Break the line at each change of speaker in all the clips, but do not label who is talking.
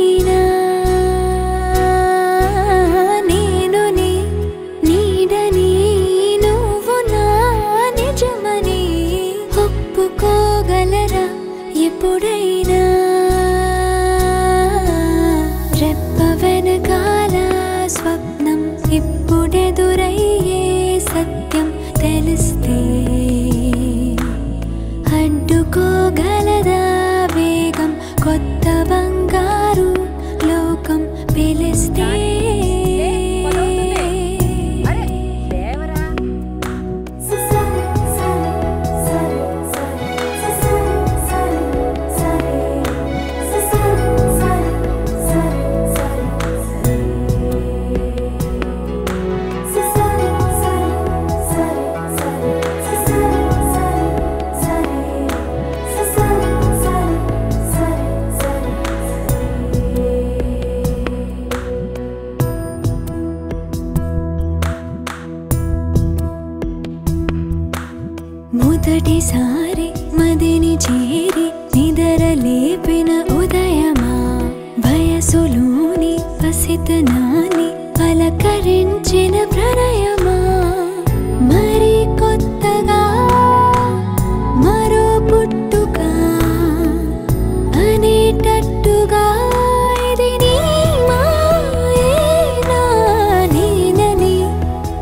ఎప్పుడైనా నేను నీ నీడని నువ్వు నా నిజమని ఒప్పుకోగలరా ఎప్పుడైనా రెప్ప వెనకాల స్వప్నం ఇప్పుడెదురయ్యే సత్యం తెలిస్తే అడ్డుకోగలదా వేగం కొత్త బంగారు లోకం పిలిస్తే మొదటిసారి మదిని చేరి నిదరలేపిన ఉదయమా వయసులోని పసితనాన్ని పలకరించిన ప్రణయమా మరి కొత్తగా మరో పుట్టుక అనేటట్టుగా ఇది నీ మాయేనా నేనని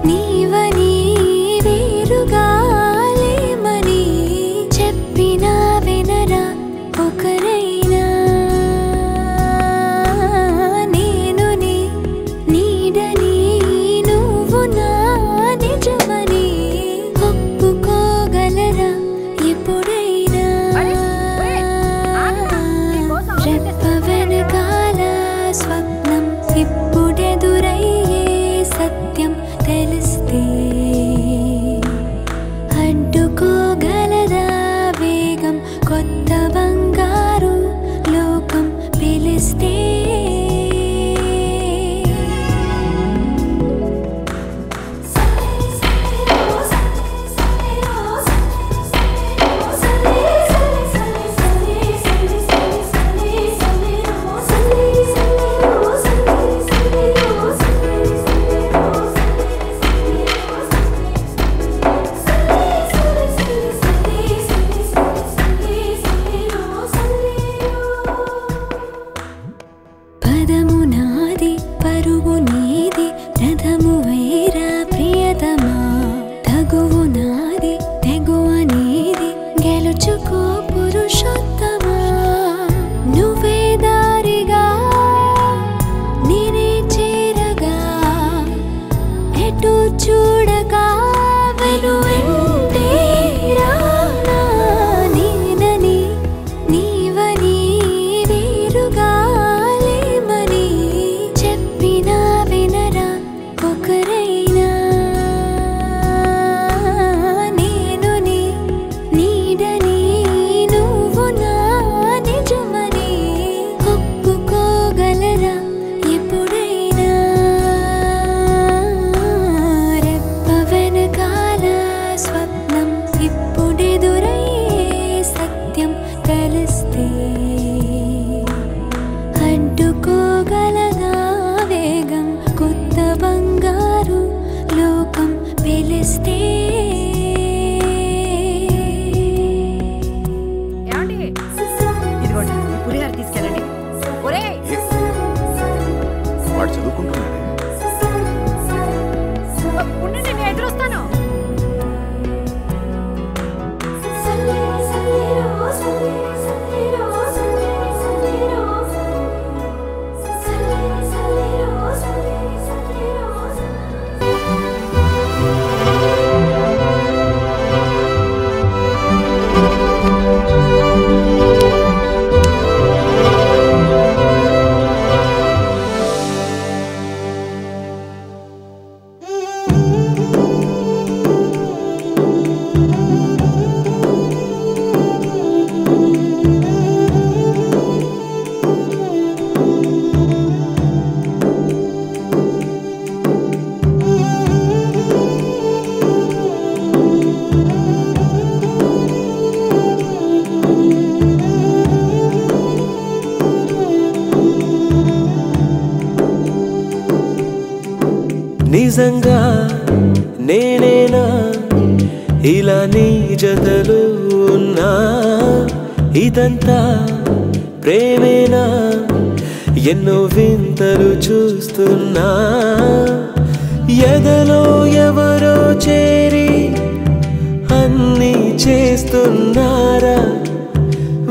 నీవని వేరుగా ఒకరైనా నేను నీ నీడని నువ్వు నా నిజమని ఒప్పుకోగలరా ఎప్పుడైనా రెప్ప వెనకాల స్వప్నం ఇప్పుడెదురయ్యే సత్యం తెలిస్తే అడ్డుకోగలదా వేగం కొత్త బంగారు లోకం పిలిస్తే పదము నాది పరుగు నీది రథము వేరా ప్రియతమా తగువు నాది తెగువ నీది గెలుచుకో పురుషోత్తమా నువ్వే దారిగా నేనే చేరగా ఎటు చూడగా వెనువెంటే రానా నేనని నీవని వేరుగా ఒకరైనా నేను నీ నీడని నువ్వు నా నిజమని ఒప్పుకోగలరా ఎప్పుడైనా రెప్ప వెనకాల స్వప్నం ఇప్పుడెదురయ్యే సత్యం తెలిస్తే అడ్డుకోగలదా వేగం కొత్త బంగారు లోకం పిలిస్తే
తీసుకెళ్ళండి
వాడు చదువుకుంటున్నాడు
నేను ఎదురొస్తాను
నిజంగా నేనేనా ఇలా నీ జతలో ఉన్నా ఇదంతా ప్రేమేనా ఎన్నో వింతలు చూస్తున్నా ఎదలో ఎవరో చేరి అన్నీ చేస్తున్నారా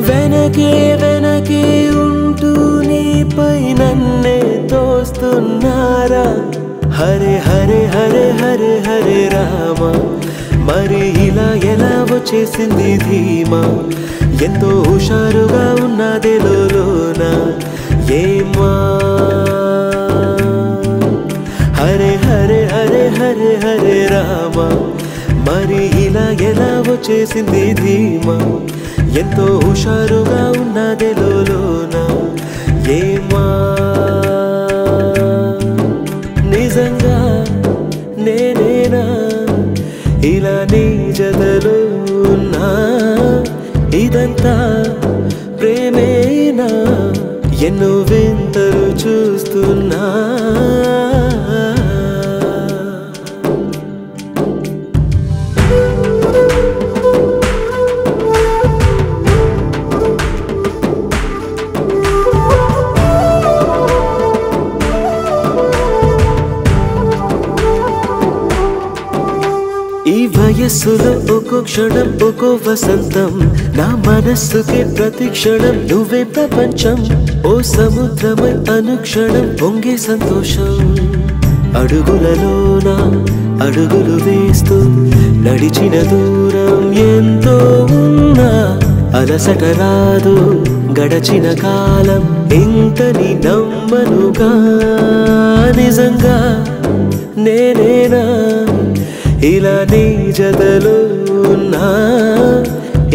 వెనకే వెనకే ఉంటూ నీపై నన్నే తోస్తున్నారా హరే హరే హరే హరే హరే రామ మరి ఇలా ఎలా వచ్చేసింది ధీమా ఎంతో హుషారుగా ఉన్నదే లోన ఏమా హరే హరే హరే హరే హరే రామ మరి ఇలా ఎలా వచ్చేసింది ధీమా ఎంతో హుషారుగా ఉన్నదే లోన ఏమా నిజంగా నేనేనా ఇలా నీ జతలో ఉన్నా ఇదంతా ప్రేమేనా ఎన్నో వింతలు చూస్తున్నా ఈ వయస్సులో ఒక్కో క్షణం ఒక్కో వసంతం నా మనస్సుకి ప్రతి క్షణం నువ్వే ప్రపంచం ఓ సముద్రమై అనుక్షణం పొంగే సంతోషం అడుగులలోన అడుగులు వేస్తూ నడిచిన దూరం ఎంతో ఉన్నా అలసట రాదు గడచిన కాలం ఇంతని నమ్మనుగా నిజంగా నేనేనా ఇలా నీ జతలో ఉన్నా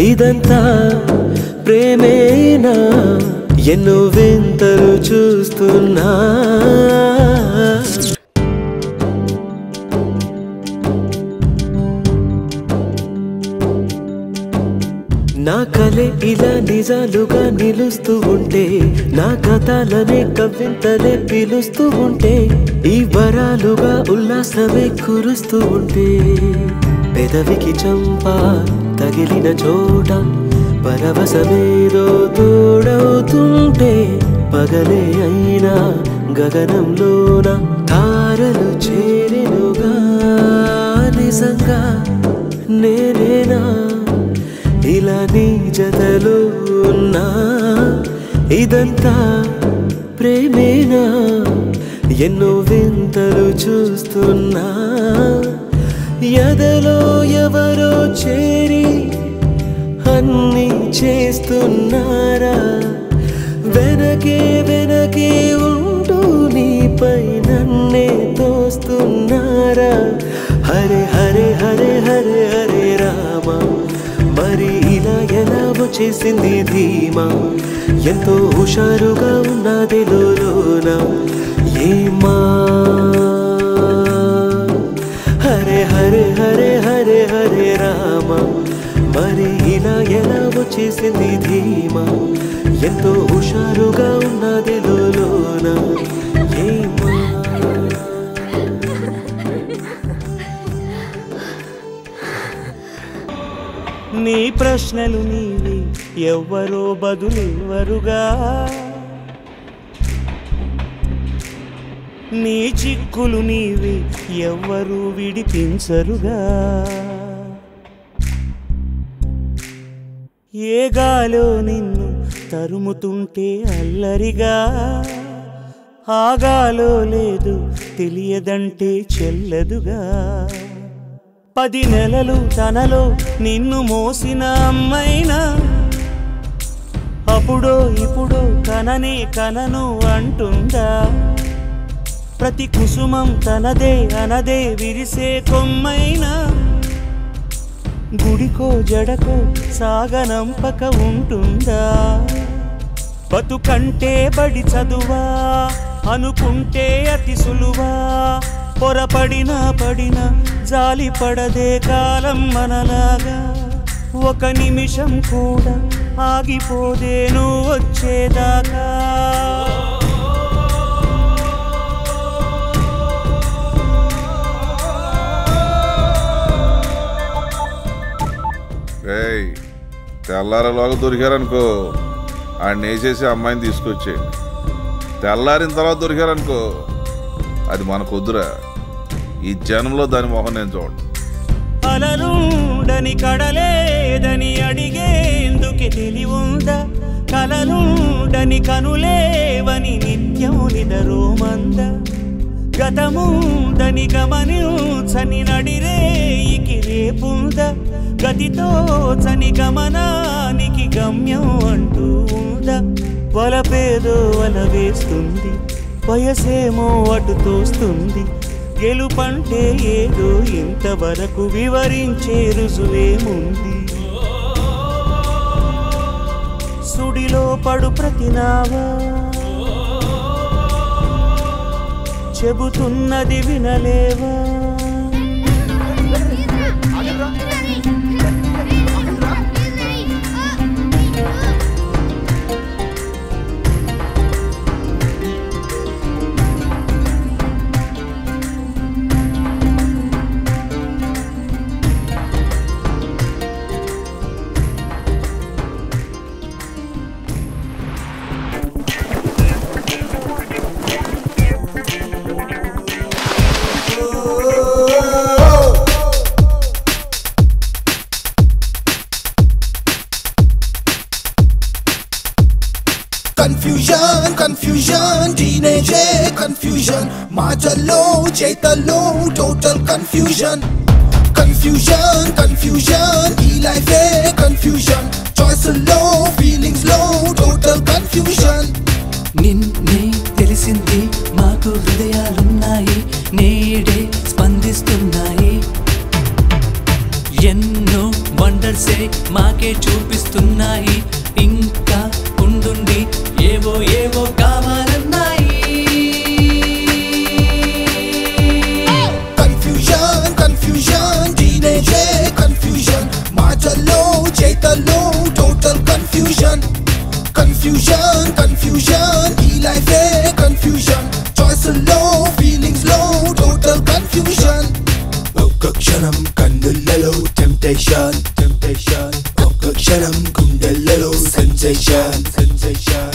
ఇదంతా ప్రేమేనా ఎన్నో వింతలు చూస్తున్నా నా కలే ఇలా నిజాలుగా నిలుస్తూ ఉంటే నా కథలనే కవింతలే పిలుస్తూ ఉంటే ఈ వరాలుగా ఉల్లాసమే కురుస్తూ ఉంటే పెదవికి చంప తగిలిన చోట పరవశమేదో తోడవుతుంటే పగలే అయినా గగనంలోన తారలు చేరెనుగా నిజంగా నేనేనా ఇలా నీ జతలో ఉన్నా ఇదంతా ప్రేమేనా ఎన్నో వింతలు చూస్తున్నా ఎదలో ఎవరో చేరి అన్నీ చేస్తున్నారా వెనకే వెనకే ఉంటూ నీపై నన్నే తోస్తున్నారా హరే హరే హరే హరే హరే రామ మరి ఇలా ఎలా వచ్చేసింది ధీమా ఎంతో హుషారుగా ఉన్నదే లోన ఏమా హరే హరే హరే హరే హరే రామ మరి ఇలా ఎలా వచ్చేసింది ధీమా ఎంతో హుషారుగా ఉన్నదే లోన ఏమా
నీ ప్రశ్నలు నీవి ఎవ్వరో బదులివ్వరుగా నీ చిక్కులు నీవి ఎవ్వరూ విడిపించరుగా ఏ గాలో నిన్ను తరుముతుంటే అల్లరిగా ఆగాలో లేదు తెలియదంటే చెల్లదుగా 10 నెలలు తనలో నిన్ను మోసిన అమ్మైనా అప్పుడో ఇప్పుడో కననే కనను అంటుందా ప్రతి కుసుమం తనదే అనదే విరిసే కొమ్మైనా గుడికో జడకో సాగనంపక ఉంటుందా బతుకంటే బడి చదువా అనుకుంటే అతి సులువా పొరపడినా పడినా జాలి పడదే కాలం మనలాగా ఒక నిమిషం కూడా ఆగిపోదే నువ్వు వచ్చేదాకా
తెల్లారలోగా దొరికారనుకో ఆడిని వేసేసి అమ్మాయిని తీసుకొచ్చేయండి. తెల్లారిన తర్వాత దొరికారనుకో అది మనకొద్దురా. ఈ జన్మలో దాని మొహం నేను చూడండి.
అలలుండని కడలేదని అడిగేందుకే తెలివుందా? కలలుండని కనులేవని నిత్యం నిదరోమంద. గతముందని గమనించని నడిరేయికి రేపుందా? గతితో చని గమనానికి గమ్యం అంటూ ఉందా? వలపేదో వల వేస్తుంది, వయసేమో అటు తోస్తుంది. గెలుపంటే ఏదో ఇంతవరకు వివరించే రుజువేముంది? సుడిలో పడు ప్రతినావా చెబుతున్నది వినలేవా?
Confusion, confusion, teenage confusion. Maatalo, cheitalo, total confusion. Confusion, confusion, e-life confusion. Choice low, feelings low, total confusion.
నిన్నే తెలిసింది మాకు హృదయాలున్నాయి, నేడే స్పందిస్తున్నాయి. ఎన్నో వండర్సే మాకే చూపిస్తున్నాయి, ఇంకా ఉండుండి ఏవో ఏవో కావాలన్నాయి.
Confusion, confusion, teenage confusion. Maatalo, cheitalo, total confusion. Confusion, confusion, e-life confusion. Choice low, feelings low, total confusion. Oka kshanam kandulalo, temptation, temptation. Oka kshanam kundalalo, sensation, sensation.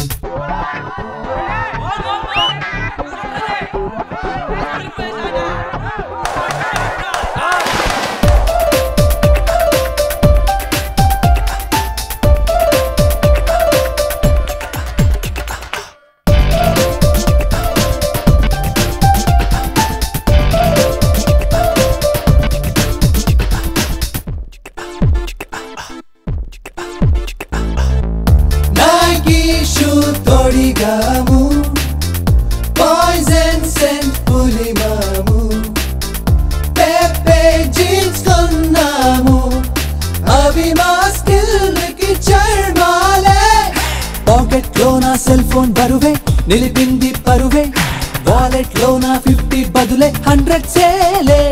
తొడిగాము పాయిజన్ సెంట్ పులిమాము, పెప్పే జీన్స్ కొన్నాము, అవి మా స్కిల్కి చర్మాలే. Pocket లో నా cell phone బరువే నిలిపింది పరువే, వాలెట్ లో నా 50 బదులే 100 సేలే.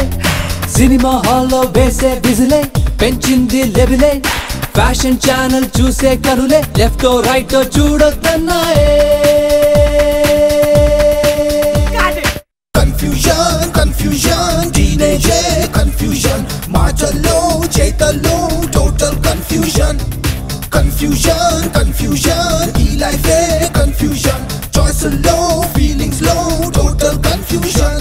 సినిమా హాల్లో వేసే విజిలే పెంచింది లెవెలే, ఫ్యాషన్ ఛానల్ చూసే కనులే లెఫ్ట్ రైట్ చూడొద్దన్నాయే. Confusion, confusion, teenage confusion. Maatalo, cheitalo, total confusion. Confusion, confusion, e-life confusion. Choice low, feelings low, total confusion.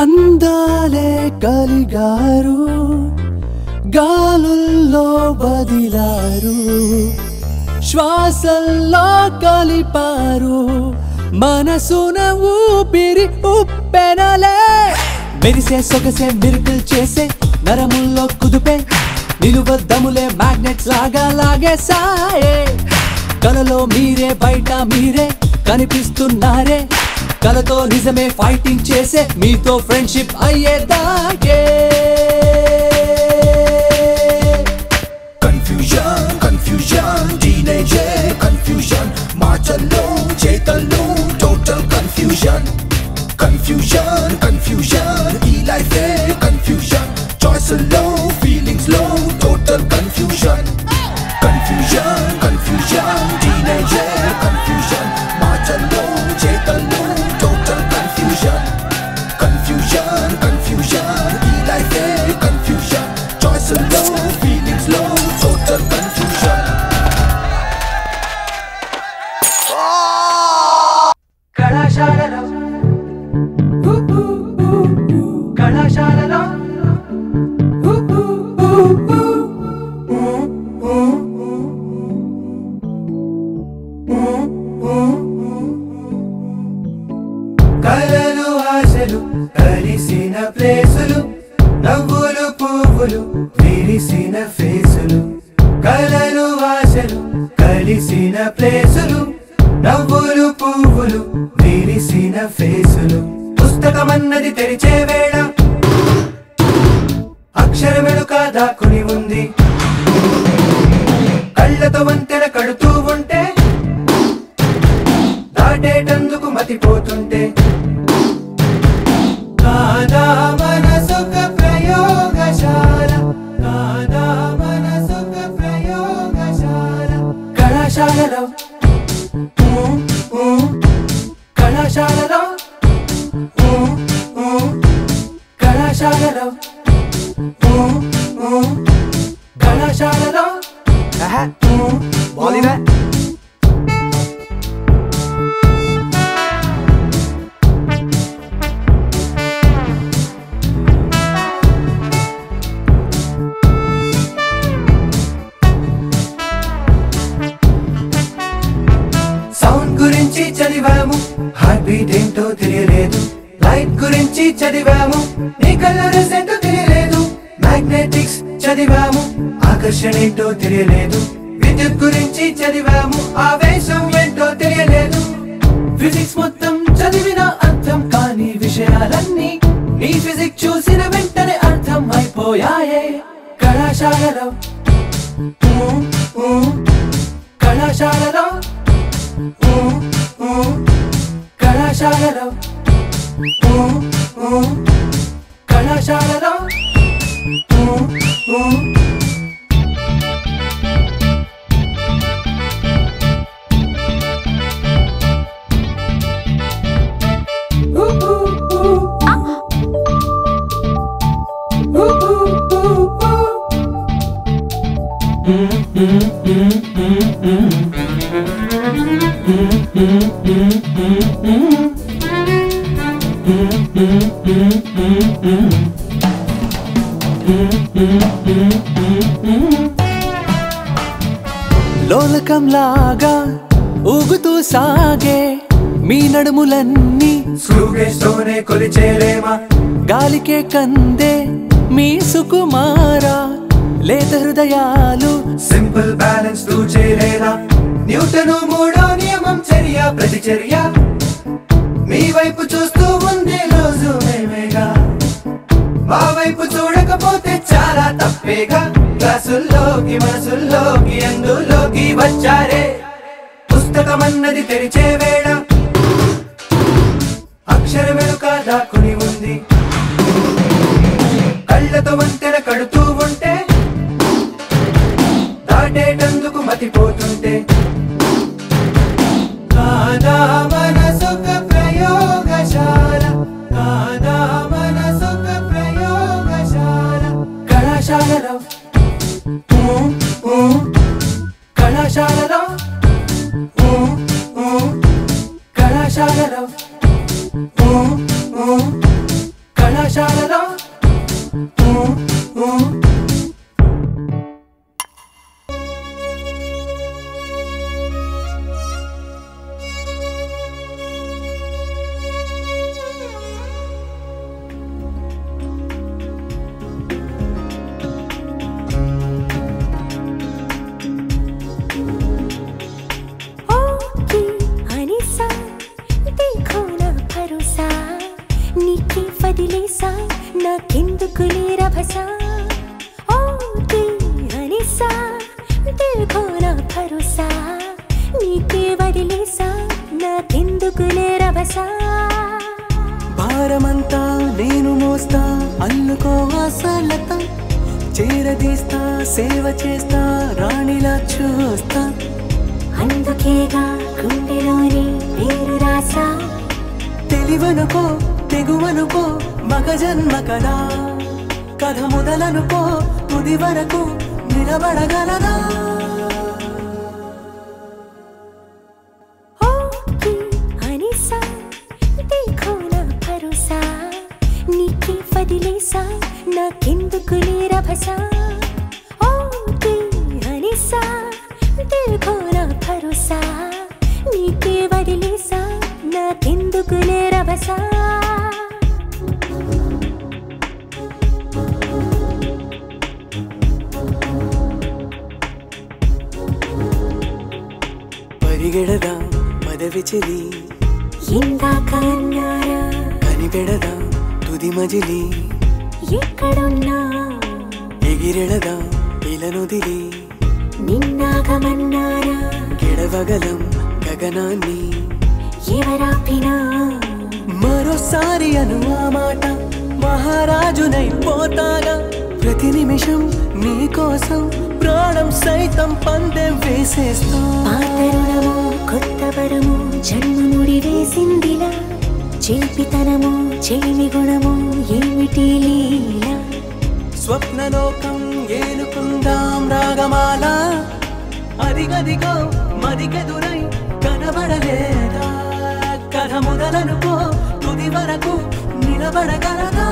అందాలే కలిగారు, గాలుల్లో బదిలారు, శ్వాసల్లో కలిపారు, మనసున ఊపిరి ఉప్పెనలే. మెరిసే సొగసే మిరుకుల్ చేసే నరముల్లో కుదుపే, నిలువద్దములే మ్యాగ్నెట్స్ లాగా లాగేసాయే. కలలో మీరే బయట మీరే కనిపిస్తున్నారే, కలతో నిజమే ఫైటింగ్ చేసే మీతో ఫ్రెండ్షిప్ అయ్యేదాకే.
confusion, teenager confusion, మార్చల్లో చేతల్లో total confusion, confusion, confusion, ఈ life confusion, choice లో feelings లో total confusion, confusion, confusion, teenager confusion, మార్చల్లో చేతల్లో total confusion, confusion, confusion, ఈ life confusion, choice లో feelings లో total confusion.
కళాశాలలో కళాశాలలో కలలు ఆశలు కలిసిన ప్లేసులు, నవ్వులు పువ్వులు విరిసిన ఫేసులు, కలలు ఆశలు కలిసిన ప్లేసులు, నవ్వులు పువ్వులు విరిసిన ఫేసులు, పుస్తకమన్నది తెరిచే వేళ అక్షరమెలుక దాక్కుని ఉంది, కళ్ళతో వంతెన కడుతూ ఉంటే దాటేటందుకు మతిపోతుంటే, కాదా మనసొక ప్రయోగశాల, కాదా మనసొక ప్రయోగశాల. కళాశాలలో కళాశాలలో కళాశాలలో కళాశాలలో బాలీవే సౌండ్ గురించి చదివాము, హార్ట్ బీట్ ఏంటో తెలియలేదు, లైట్ గురించి చదివాము, నీ కలర్స్ ఏంటో తెలియలేదు, మ్యాగ్నెటిక్స్ చదివాము, ఆకర్షణ ఏంటో తెలియలేదు, విద్యుత్ గురించి చదివాము, ఆవేశం ఏంటో తెలియలేదు, ఫిజిక్స్ మొత్తం చదివిన అర్థం కాని విషయాలన్నీ నీ ఫిజిక్స్ చూసిన వెంటనే అర్థం అయిపోయాయే. కళాశాలలో కళాశాలలో కళాశాలలో కళాశాలలో లోలకంలాగా ఊగుతూ సాగే మీ నడుములన్నీ స్లూగేస్తోనే కొలిచేలేమా, గాలికే కందే మీ సుకుమారా లేత హృదయాలు సింపుల్ బ్యాలెన్స్ తూ చేయలేరా, న్యూటను మూడో నియమం చర్య ప్రతిచర్య మీ వైపు చూస్తూ ఉంది రోజు మేమేగా, మా వైపు చూడకపోతే చాలా తప్పేగా, క్లాసుల్లోకి మనసుల్లోకి అందులోకి వచ్చారే, పుస్తకమన్నది తెరిచే వేళ అక్షరమెలుక దాక్కుని ఉంది, కళ్ళతో వంతెన కడుతూ ఉంటే దాటేటందుకు మతిపోతుంటే, కాదా మనసొక ప్రయోగశాల, కాదా మనసొక ప్రయోగశాల. కళాశాలలో కళాశాలలో కళాశాలలో కళాశాలలో
देखो ना भरोसा नीचे फदिले सा వదిలేసా నాకెందుకులే రభసా
భారమంతా నేను మోస్తా అల్లుకో ఆశలత చేరదీస్తా సేవ చేస్తా రాణిలా చూస్తా
అందుకేగా గుండెలోని పేరు రాసా
తెలివనుకో తెగువనుకో మగ జన్మ కదా కథ మొదలనుకో తుది వరకు నిలబడగలదా
ఓకే అనిసా దేఖో నా భరోసా నీకే వదిలేసా నాకెందుకులే రభసా ఓకే అనిసా దేఖో నా భరోసా నీకే వదిలేసా నాకెందుకులే రభసా
పరిగెడదా పదవి చెలి
ఇందాక అన్నారా
కనిపెడదా తుది మజిలి
ఎక్కడున్నా
ఎగిరెడదా ఇలనుదిలి
నిన్నాగమన్నారా
గెడవగలం గగనాన్ని
ఎవరాపినా
మరోసారి అను ఆ మాట మహారాజునై పోతాగా ప్రతి నిమిషం నీ కోసం ప్రాణం సైతం పందెం వేసేస్తా
పాతరుణము కొత్త వరము జన్మ ముడి వేసిందిలా చిల్పితనము చెలిమి గుణము ఏమిటి లీలా
స్వప్నలోకం ఏలుకుందాం రాగమాల అదిగదిగో మదికెదురై కనబడలేదా కథ మొదలనుకో తుది వరకు నిలబడగలదా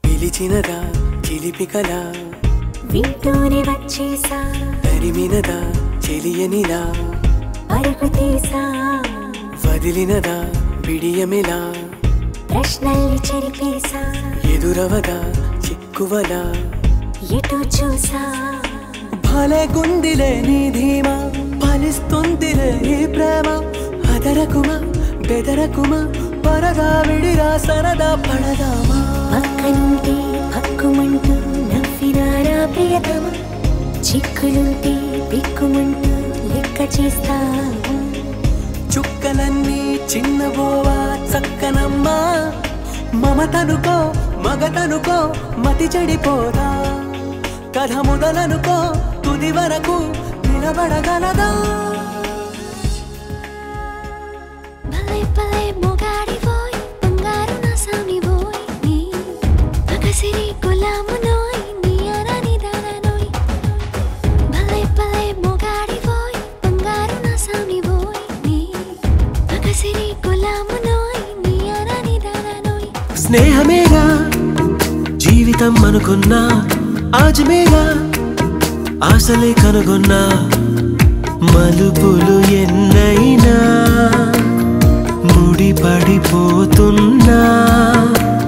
పిలిచినదా చిలిపికలా
వింటూనే వచ్చేసా
తరిమినదా చెలియనిలా
పరుగు తీసా
వదిలినదా బిడియమిలా
ప్రశ్నల్ని చెరిపేసా
ఎదురవదా చిక్కువలా
ఎటు చూసా
భలే గుందిలే నీ ధీమా ఫలిస్తుందిలే ఈ ప్రేమ అదరకుమా బెదరకుమా పరదా విడిరా సరదా పడదామా
పక్కనుంటే పక్కుమంటూ నవ్వినారా ప్రియతమ చిక్కులుంటే బిక్కుమంటూ లెక్క చేస్తాము
చుక్కలన్నీ చిన్నబోవా చక్కనమ్మా మమతనుకో మగతనుకో మతి చెడిపోదా కథ మొదలనుకో తుది వరకు నిలబడగలదా
భలే భలే మొగాడివోయ్ బంగారు నా సామివోయ్ నీ పగసిరి గులామునోయ్ నీ అరాని దాననోయ్ భలే భలే మొగాడివోయ్ బంగారు నా సామివోయ్ నీ పగసిరి గులామునోయ్ నీ అరాని దాననోయ్
స్నేహమేగా జీవితం అనుకున్నా ఆజమేగా ఆశలే కనుగొన్నా మలుపులు ఎన్నైనా ముడిపడిపోతున్నా